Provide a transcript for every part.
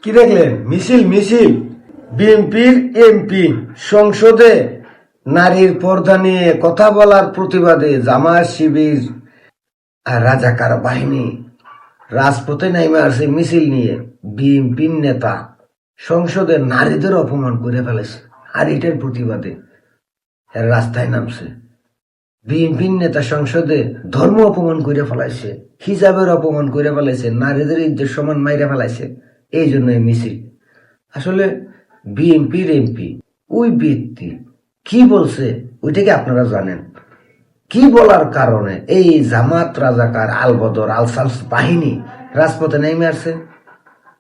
কি দেখলেন? মিছিল মিছিল বিএনপির এমপি সংসদে নারীর পর্দা নিয়ে কথা বলার প্রতিবাদে জামায়াত শিবির আর রাজাকার বাহিনী রাজপথে নেমে আসে মিছিল নিয়ে। বিএনপির নেতা সংসদে নারীদের অপমান করে ফেলেছে, আর এটার প্রতিবাদে রাস্তায় নামছে। বিএনপির নেতা সংসদে ধর্ম অপমান করে ফেলাইছে, হিজাবের অপমান করে ফেলাইছে, নারীদের ইজ্জত সমান মাইরে ফেলাইছে। এই জন্য মিছিল। আসলে বিএনপির এমপি ওই ব্যক্তি কি বলছে ওইটাকে আপনারা জানেন? কি বলার কারণে এই জামাত রাজাকার আল বদর আল সালস বাহিনী রাজপথে নেমে আসছে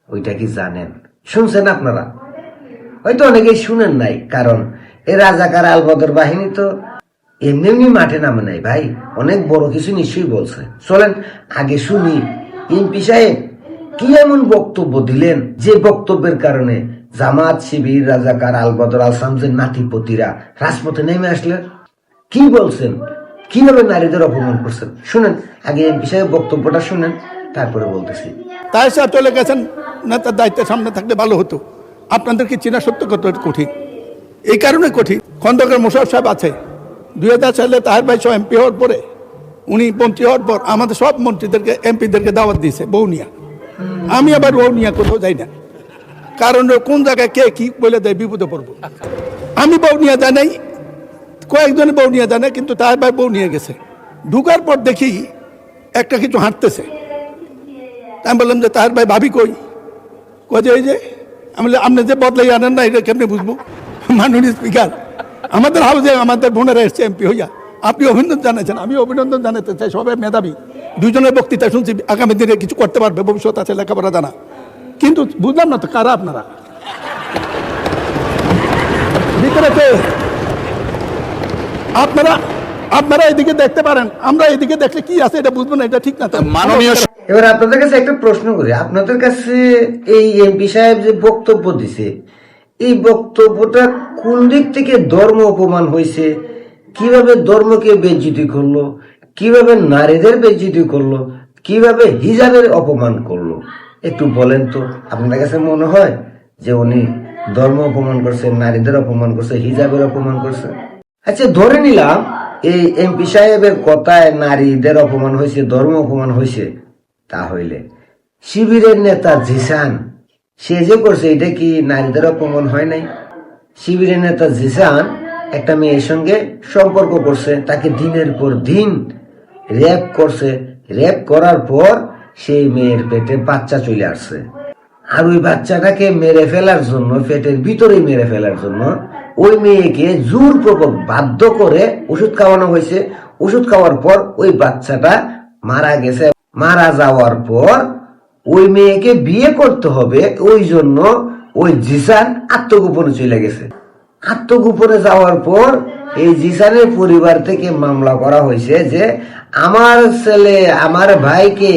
ওইটা কি জানেন? শুনছেন আপনারা? হয়তো অনেকেই শুনেন নাই, কারণ এই রাজাকার আল বদর বাহিনী তো এমনি এমনি মাঠে নামে নাই ভাই, অনেক বড় কিছু নিশ্চয়ই বলছে। চলেন আগে শুনি এমপি সাহেব কি এমন বক্তব্য দিলেন যে বক্তব্যের কারণে জামাত শিবির রাজাকার আল বদর আল সামসের নাতিপতিরা রাজপথে নেমে আসলেন। কি বলছেন, কিভাবে নারীদের অপমান করছেন শুনেন। আগে এমপি সাহেব বক্তব্যটা শুনেন, তারপরে বলতেছি। তাই সাহেব চলে গেছেন, নেতার দায়িত্বের সামনে থাকলে ভালো হতো। আপনাদেরকে চেনা সত্য কত কঠিন, এই কারণে কঠিন। খন্দকার মোশাররফ সাহেব আছে 2000 সালে তাহের ভাই সব এমপি হওয়ার পরে, উনি মন্ত্রী হওয়ার পর আমাদের সব মন্ত্রীদেরকে এমপিদেরকে দাওয়াত দিয়েছে বৌনিয়া। আমি আবার বৌনিয়া কোথাও যাই না, কারণ কোন জায়গায় কে কি বলে দেয় বিপদে পড়বো। আমি বৌনিয়া জানাই, কয়েকজন বৌনিয়া জানে, কিন্তু তাহের ভাই বৌনিয়া গেছে। ঢুকার পর দেখি একটা কিছু হাঁটতেছে। আমি বললাম যে তাহের ভাই ভাবি কই? যে ওই যে আমি আপনি যে বদলাই আনেন না, এটা কেমনি বুঝবো? মাননীয় স্পিকার, আমাদের হাউসে আমাদের বোনেরা এসছে এমপি হইয়া, আপনি অভিনন্দন জানাচ্ছেন, আমি অভিনন্দন জানাতে চাই। সবাই মেধাবী, দুজনের বক্তৃতা শুনছি, আগামী দিনে কিছু করতে পারবে, ভবিষ্যৎ আছে, লেখাপড়া জানা। কিন্তু বুঝলাম না তো কারা আপনারা ভিতরে কে? আপনারা এদিকে দেখতে পারেন, আমরা এদিকে দেখলে কি আছে এটা বুঝবো না, এটা ঠিক না। মাননীয়, এবার আপনাদের কাছে একটা প্রশ্ন করি, আপনাদের কাছে এই এমপি সাহেব যে বক্তব্য দিছে, এই বক্তব্যটা কোন দিক থেকে ধর্ম অপমান হয়েছে? কিভাবে ধর্মকে বেজ্জিতি করলো, কিভাবে নারীদের বেজ্জিতি করলো, কিভাবে হিজাবের অপমান করলো, একটু বলেন তো। আপনার কাছে মনে হয় যে উনি ধর্ম অপমান করছে, নারীদের অপমান করছে, হিজাবের অপমান করছে? আচ্ছা ধরে নিলাম এই এমপি সাহেবের কথায় নারীদের অপমান হয়েছে, ধর্ম অপমান হয়েছে, তাহলে শিবিরের নেতা জিসান সে যে করছে এটা কি নারীদের অপমান হয় নাই? শিবিরের নেতা জিসান একটা মেয়ের সঙ্গে সম্পর্ক করছে, তাকে দিনের পর দিন রেপ করছে, রেপ করার পর সেই মেয়ের পেটে বাচ্চা চলে আসছে, আর ওই বাচ্চাটাকে মেরে ফেলার জন্য, পেটের ভিতরে মেরে ফেলার জন্য ওই মেয়েকে জোরপূর্বক বাধ্য করে ওষুধ খাওয়ানো হয়েছে। ওষুধ খাওয়ার পর ওই বাচ্চাটা মারা গেছে। মারা যাওয়ার পর ওই মেয়েকে বিয়ে করতে হবে, ওই জন্য ওই জিসান আত্মগোপনে চলে গেছে। আত্মগোপনে যাওয়ার পর এই জিসানের পরিবার থেকে মামলা করা হয়েছে যে আমার ছেলে, আমার ভাইকে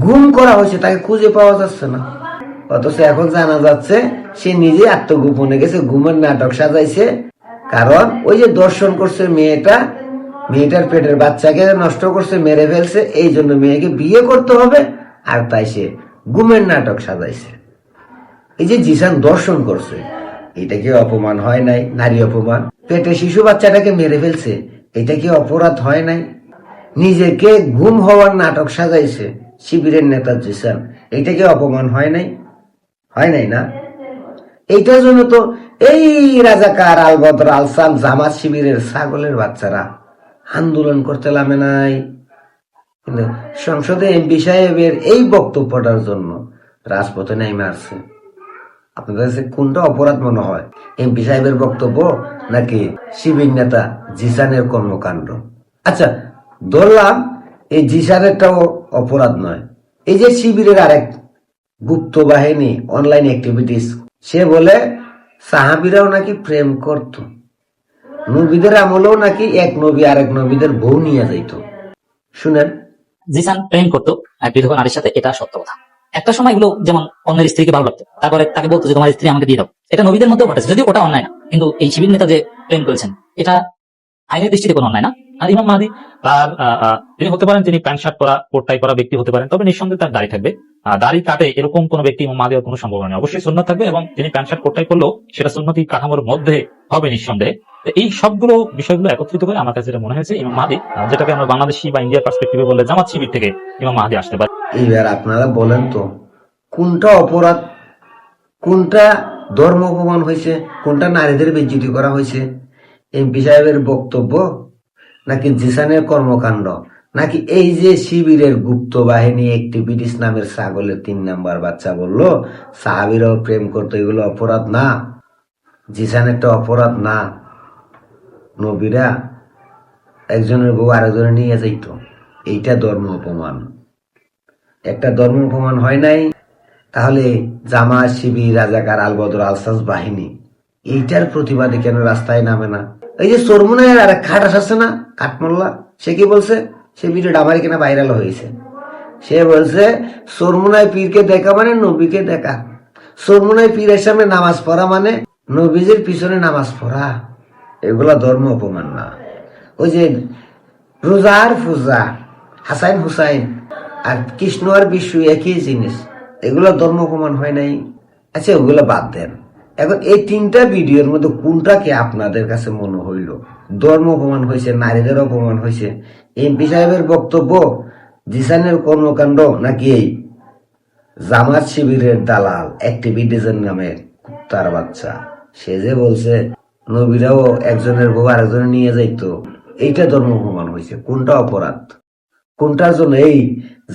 গুম করা হয়েছে, তাকে খুঁজে পাওয়া যাচ্ছে না। অথচ এখন জানা যাচ্ছে সে নিজে আত্মগোপনে গেছে, গুমের নাটক সাজাইছে। কারণ ওই যে দর্শন করছে মেয়েটার পেটের বাচ্চাকে নষ্ট করছে, মেরে ফেলছে, এই জন্য মেয়েকে বিয়ে করতে হবে, আর তাই সে গুমের নাটক সাজাইছে। এই যে জিসান দর্শন করছে, এটা কি অপমান হয় নাই? নারী অপমান। পেটে শিশু বাচ্চাটাকে মেরে ফেলছে, এটা কি অপরাধ হয় নাই? নিজেকে গুম হওয়ার নাটক সাজাইছে শিবিরের নেতা জিসান, এটা কি অপমান হয় নাই? হয় নাই না? এইটার জন্য তো এই রাজাকার আল বদর আল সাম জামাত শিবিরের ছাগলের বাচ্চারা আন্দোলন করতে নামে নাই। কিন্তু সংসদে এমপি সাহেবের এই বক্তব্যটার জন্য রাজপথে নেমে আসছে। আপনাদের কাছে কোনটা অপরাধ মনে হয়, এমপি সাহেবের বক্তব্য নাকি শিবির নেতা জিসানের কর্মকাণ্ড? আচ্ছা ধরলাম এই জিসানেরটাও অপরাধ নয়। এই যে শিবিরের আরেক গুপ্ত বাহিনী অনলাইন অ্যাক্টিভিটিস, সে বলে সাহাবীরাও নাকি প্রেম করত, নবীদের আমলেও নাকি এক নবী আরেক নবীদের বউ নিয়ে যাইত। শুনেন, জিসান প্রেম করতো এক বিধবা নারীর সাথে, এটা সত্য কথা। একটা সময় এগুলো যেমন অন্যের স্ত্রীকে ভালো লাগতো, তারপরে তাকে বলতো যে তোমার স্ত্রী আমাকে দিয়ে দাও, এটা নবীদের মধ্যেও ঘটেছে, যদিও ওটা অন্যায় না। কিন্তু এই শিবির নেতা যে প্রেম করেছেন, এটা আইনের দৃষ্টিতে কোনো অন্যায় না। আর ইমাম মাহদী তার তিনি হতে পারেন, তিনি প্যান্ট শার্ট পরা কোট টাই পরা ব্যক্তি হতে পারেন, তবে নিঃসন্দেহে তার দাড়ি থাকবে। দাড়ি কাটে এরকম কোন ব্যক্তি ইমাম মাহদী হওয়ার কোনো সম্ভাবনা নেই। অবশ্যই সুন্নাত থাকবে, এবং তিনি প্যান্ট শার্ট কোট টাই করলেও সেটা সুন্নতি কাঠামোর মধ্যে হবে নিঃসন্দেহে। তো এই সবগুলো বিষয়গুলো একত্রিত করে আমার কাছে যেটা মনে হয়েছে, ইমাম মাহদী, যেটাকে আমরা বাংলাদেশি বা ইন্ডিয়ার পার্সপেক্টিভে বললে জামাত শিবির থেকে ইমাম মাহদী আসতে পারে। এইবার আপনারা বলেন তো, কোনটা অপরাধ, কোনটা ধর্ম অপমান হয়েছে, কোনটা নারীদের বেজ্জিতি করা হয়েছে? এমপি সাহেবের বক্তব্য, নাকি জিসানের কর্মকাণ্ড, নাকি এই যে শিবিরের গুপ্ত বাহিনী অ্যাক্টিভিটিস নামের ছাগলের 3 নাম্বার বাচ্চা বললো সাহাবীরাও প্রেম করতো, এগুলো অপরাধ না? জিসানেরটা অপরাধ না? নবীরা একজনের বউ আরেকজনে নিয়ে যাইত, এইটা ধর্ম অপমান? একটা ধর্ম অপমান হয় নাই? তাহলে জামাত শিবির রাজাকার আলবদর আলসাস বাহিনী এইটার প্রতিবাদে কেন রাস্তায় নামে না? এই যে চরমুনায়ের আর খাটাস আছে না, কাঠমোল্লা, সে কি বলছে? সে ভিডিওটা আমার কিনা ভাইরাল হয়েছে। সে বলছে চরমুনায় পীরকে দেখা মানে নবীকে দেখা, চরমুনায় পীরের সামনে নামাজ পড়া মানে নবীজির পিছনে নামাজ পড়া। এগুলা ধর্ম অপমান না? ওই যে রোজা আর ফুজা, হাসাইন হুসাইন আর কৃষ্ণ আর বিষ্ণু একই জিনিস, এগুলো ধর্ম অপমান হয় নাই? আচ্ছা, ওগুলো বাদ দেন। এখন এই 3টা ভিডিওর মধ্যে কোনটাকে আপনাদের কাছে মনে হইল ধর্ম অপমান হয়েছে, নারীদের অপমান হয়েছে? এমপি সাহেবের বক্তব্য, জিসানের কর্মকাণ্ড, নাকি এই জামাত শিবিরের দালাল অ্যাক্টিভিটিজের নামে কুত্তার বাচ্চা সে যে বলছে নবীরাও একজনের বউ আরেকজনে নিয়ে যাইতো, এইটা ধর্ম অপমান হয়েছে? কোনটা অপরাধ? কোনটার জন্য এই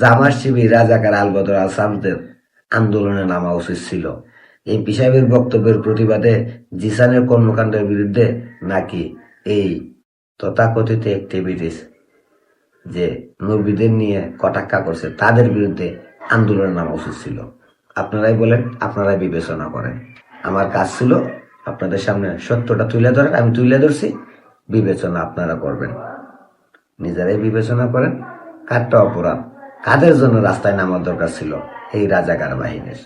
জামাত শিবির রাজাকার আলবদর আল সামদের আন্দোলনে নামা উচিত ছিল? এমপি সাহেবের বক্তব্যের প্রতিবাদে জিসানের কর্মকাণ্ডের বিরুদ্ধে, নাকি এই তথাকথিত অ্যাক্টিভিটিস যে নবীদের নিয়ে কটাক্কা করছে তাদের বিরুদ্ধে আন্দোলনে নামা উচিত ছিল? আপনারাই বলেন, আপনারাই বিবেচনা করেন। আমার কাজ ছিল আপনাদের সামনে সত্যটা তুলে ধরার, আমি তুলে ধরছি, বিবেচনা আপনারা করবেন। নিজেরাই বিবেচনা করেন কারটা অপরাধ, কাদের জন্য রাস্তায় নামার দরকার ছিল এই রাজাকার বাহিনীর।